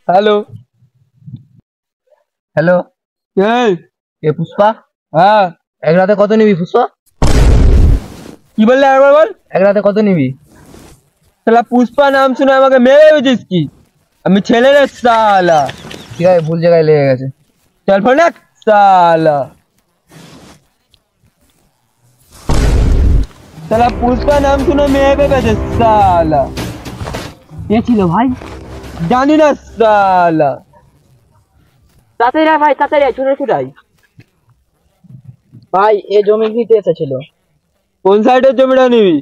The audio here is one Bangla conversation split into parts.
হ্যালো হ্যালো, এই এ পুষ্পা। হ্যাঁ এক রাতে কত নিবি পুষ্পা? কি বললে একবার বল। এক রাতে কত নিবি? শালা পুষ্পা নাম শুনে আমাকে মেরে ভেবেছিস কি? আমি ছেলে রে শালা। ঠিক আছে, ভুল জায়গায় লেগে গেছে। চল ফোন রাখ শালা। শালা পুষ্পা নাম শুনে মেরে ভেবেছে শালা। কে ছিল ভাই? জানি না শালা। তাড়াতাড়ি আয় ভাই, তাড়াতাড়ি আয়, ছুটে ছুটাই। ভাই এ জমি নিতে এসেছিল। কোন সাইডের জমিটা নিবি?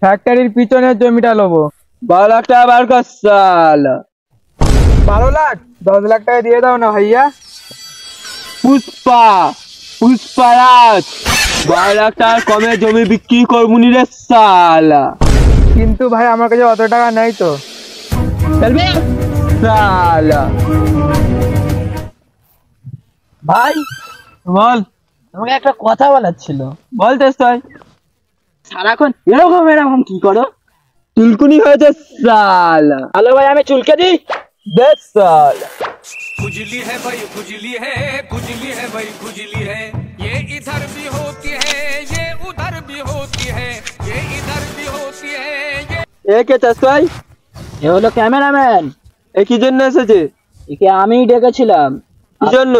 ফ্যাক্টরির পিছনের জমিটা নেবো। 12 লাখ টাকা বার কর শালা। 12 লাখ? 10 লাখ টাকা দিয়ে দাও না ভাইয়া। পুষ্পা পুষ্পারাজ 12 লাখ টাকার কমে জমি বিক্রি করবুনি রে শালা। কিন্তু ভাই আমার কাছে অত টাকা নেই তো। চলবে শালা। ভাই বল তোমাকে একটা কথা বলার ছিল। বল তেস্তাই। সারাক্ষণ এরকম এরকম কি করো? চুলকুনি হয়েছে শালা। হ্যালো ভাই, আমি চুলকে দিই। দেখ শালা। खुजली है भाई खुजली है भाई खुजली है ये इधर भी होती है ये उधर भी होती है ये इधर भी होती है ये এ কে তেস্তাই? এ হলো ক্যামেরাম্যান। এ কি জন্য এসেছে? একে আমিই ডেকেছিলাম। কি জন্য?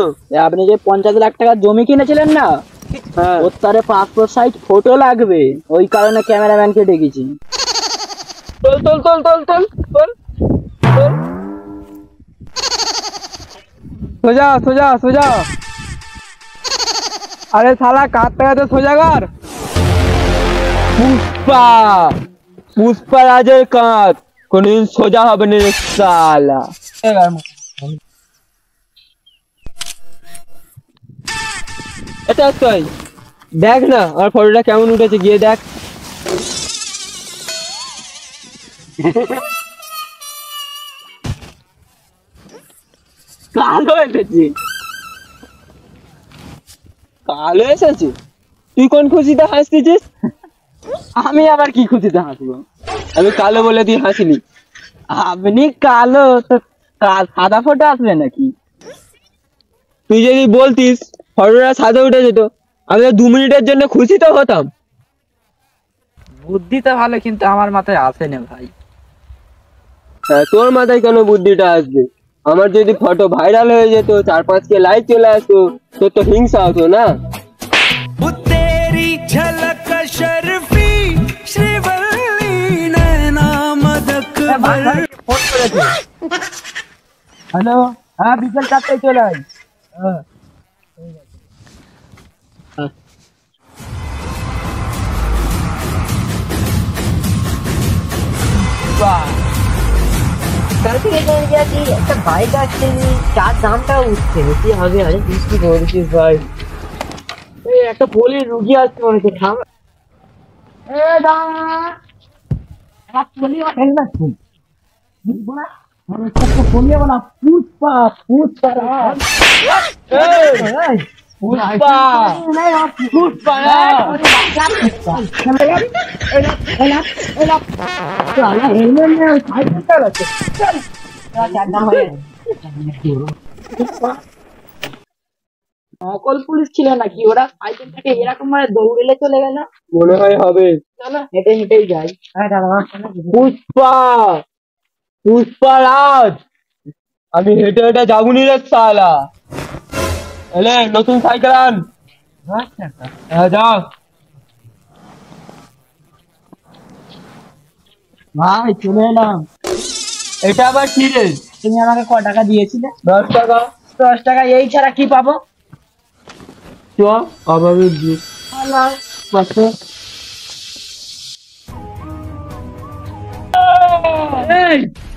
আপনি যে 50 লাখ টাকার জমি কিনেছিলেন না, হ্যাঁ ওর তারে পাসপোর্ট সাইজ ফটো লাগবে, ওই কারণে ক্যামেরাম্যানকে ডেকেছি। তোল তোল তোল তোল তোল তোল তোল। সোজা সোজা সোজা। আরে শালা কার টাকাতে সোজা কর। পুষ্পা পুষ্পারাজের কাঁধ কোনদিন সোজা হবে না রে শালা। এটা তুই দেখ না আমার ফটোটা কেমন উঠেছে, গিয়ে দেখ। কালো এসেছে। কালো এসেছে? তুই কোন খুশিতে হাসতেছিস? আমি আবার কি খুশিতে হাসবো? আমি কালো বলে তুই হাসিনি। আপনি কালো তো সাদা ফটো আসবে নাকি? তুই যদি বলতিস ফটোটা সাদা উঠে যেত, আমি তো 2 মিনিটের জন্য খুশি তো হতাম। বুদ্ধিটা ভালো, কিন্তু আমার মাথায় আসে না ভাই। হ্যাঁ, তোর মাথায় কেন বুদ্ধিটা আসবে? আমার যদি ফটো ভাইরাল হয়ে যেত, 4-5K লাইক চলে আসতো, তোর তো হিংসা হতো না? वो तेरी झलक शर्फी श्रीवल्ली नैना मदक ফোন করেছে। হ্যালো, হ্যাঁ বিকেল 4টায় চলে আয়। একটা বাইক আসছে, চার দামটা উঠছে বেশি হবে। আরে বৃষ্টি করেছিস ভাই। এই একটা পোলির রুগী আসছে মনে হচ্ছে। পুষ্পা পুষ্পা পুষ্পা নকল পুলিশ ছিল নাকি? ওরা সাইকেল থেকে এরকম ভাবে দৌড়েলে চলে গেল। মনে হয় হবে। চলো হেঁটে হেঁটেই যাই। পুষ্পা পুষ্পারাজ আমি হেঁটে হেঁটে যাবুনি রে শালা। এলে নতুন সাইকেল আন। হ্যাঁ যাও। ভাই চলে এলাম। এটা আবার কি রে? তুমি আমাকে ক টাকা দিয়েছিলে? 10 টাকা। 10 টাকা এই ছাড়া কি পাবো? চ অভাবে দিয়ে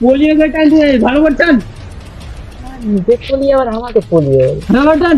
পোলিও টান ভালো করছেন। নিজে পোলিও আবার আমাকে পোলিও ভালো টান।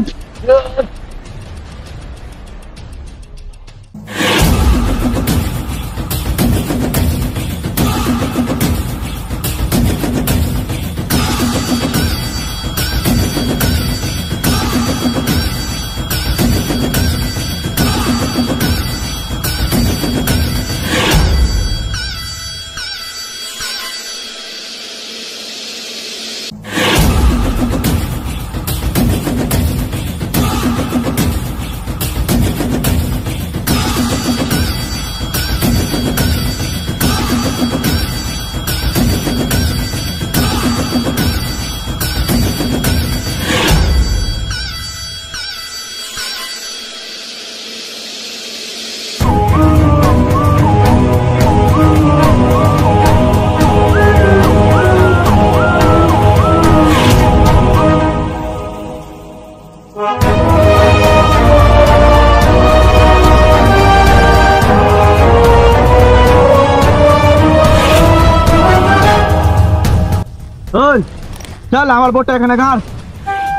চল আমার বোটটা এখানে ঘাট।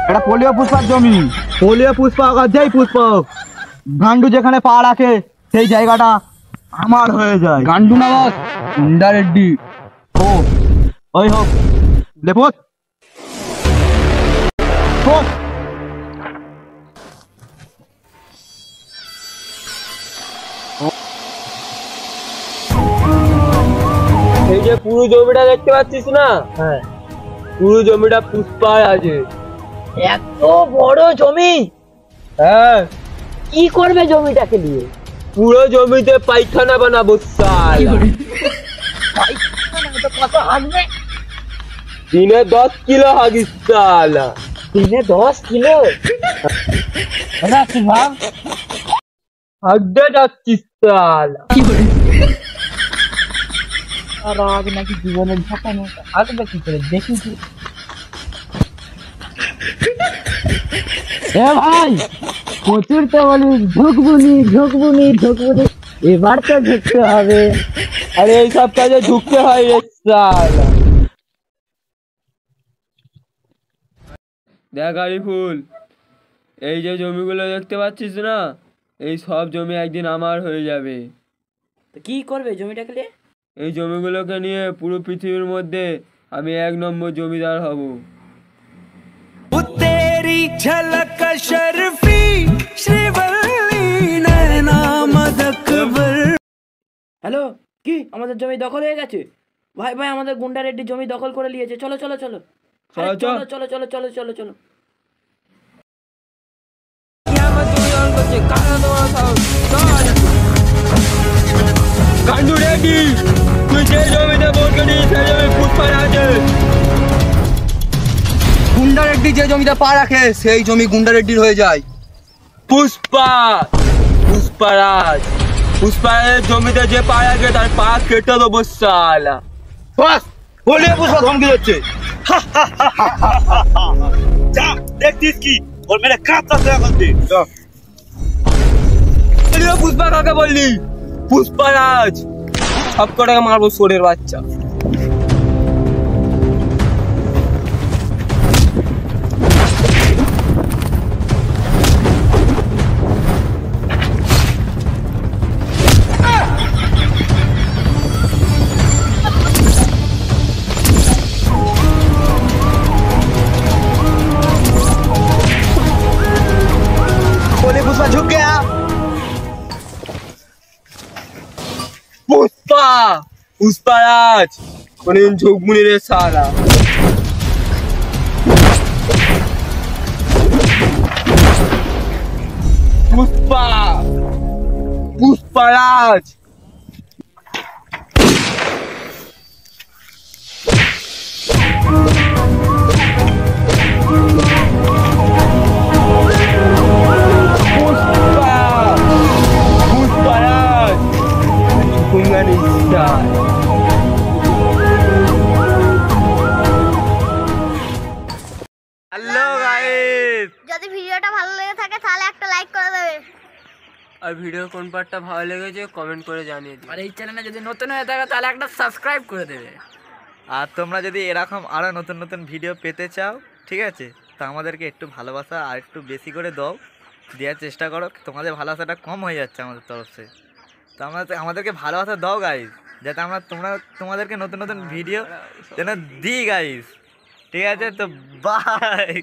এটা পোলিও পুষ্পার জমি। পোলিও পুষ্পক আর যেই পুষ্পক গান্ডু যেখানে পা রাখে সেই জায়গাটা আমার হয়ে যায়। গান্ডু না বস, গুন্ডা রেড্ডি। ও ওই হোক লেপত হোক। এই যে পুরো জমিটা দেখতে পাচ্ছিস না, হ্যাঁ, পুরো জমিটা পুষ্পার আছে। এত বড় জমি, হ্যাঁ, কি করবে জমিটাকে নিয়ে? পুরো জমিতে পায়খানা বানাবো শালা। কত আসবে? দিনে 10 কিলো হাগিস শালা। দিনে 10 কিলো? রাখি ভাব, হাগতে যাচ্ছিস শালা। আর আজ নাকি জীবনের ঝাঁকানো আসবে কি করে দেখি কি। এ ভাই, প্রচুর তো বলি ঢুকবুনি ঢুকবুনি ঢুকবুনি, এবার তো ঢুকতে হবে। আরে এইসব কাজে ঢুকতে হয় রে শালা। দেখ আরিফুল, এই যে জমিগুলো দেখতে পাচ্ছিস না, এই সব জমি একদিন আমার হয়ে যাবে। তো কি করবে জমিটাকে নিয়ে? এই জমিগুলোকে নিয়ে পুরো পৃথিবীর মধ্যে আমি 1 নম্বর জমিদার হব। तेरी झलक शर्फी श्रीवल्ली नैना मदकबर। হ্যালো, কি আমাদের জমি দখল হয়ে গেছে? ভাই ভাই, আমাদের গুন্ডা রেড্ডি জমি দখল করে নিয়েছে। চলো চলো চলো, আরে চলো, চলো চলো চলো চলো চলো চলো। গান্ডু রেড্ডি, তুই যে জমিতে ভোট করিস সেই জমি পুষ্পার আছে। গুন্ডা রেড্ডি যে জমিতে পা রাখে সেই জমি গুন্ডা রেড্ডির হয়ে যায়। পুষ্পা, পুষ্পারাজ, পুষ্পারাজের জমিতে যে পা রাখে তার পা কেটে দেবো শালা। বাস, পোলিও পুষ্পা ধমকি দিচ্ছে। যা দেখছিস কি ওর মেরে কাঁপটা এখন দে। পুষ্পা কাকে বললি? পুষ্পারাজ, সব কটাকে মারবো সোরের বাচ্চা। पोलियो पुष्पा झुक गया। पुष्पा, पुष्पाराज, कोनदिन झुकमुनि रे साला। पुष्पा, पुष्पाराज, पुष्पा, पुष्पाराज, झुकूंगा नहीं साला। হ্যালো গাইস, যদি ভিডিওটা ভালো লেগে থাকে তাহলে একটা লাইক করে দেবে। আর ভিডিও কোন পার্টটা ভালো লেগেছে কমেন্ট করে জানিয়ে দিও। আর এই চ্যানেলে যদি নতুন হয়ে থাকে তাহলে একটা সাবস্ক্রাইব করে দেবে। আর তোমরা যদি এরকম আরও নতুন নতুন ভিডিও পেতে চাও, ঠিক আছে, তো আমাদেরকে একটু ভালোবাসা আর একটু বেশি করে দাও, দেওয়ার চেষ্টা করো। তোমাদের ভালোবাসাটা কম হয়ে যাচ্ছে আমাদের তরফ থেকে, তো আমাদেরকে ভালোবাসা দাও গাইস, যাতে তোমাদেরকে নতুন নতুন ভিডিও যেন দিই গাইস। ঠিক আছে, তো বাই।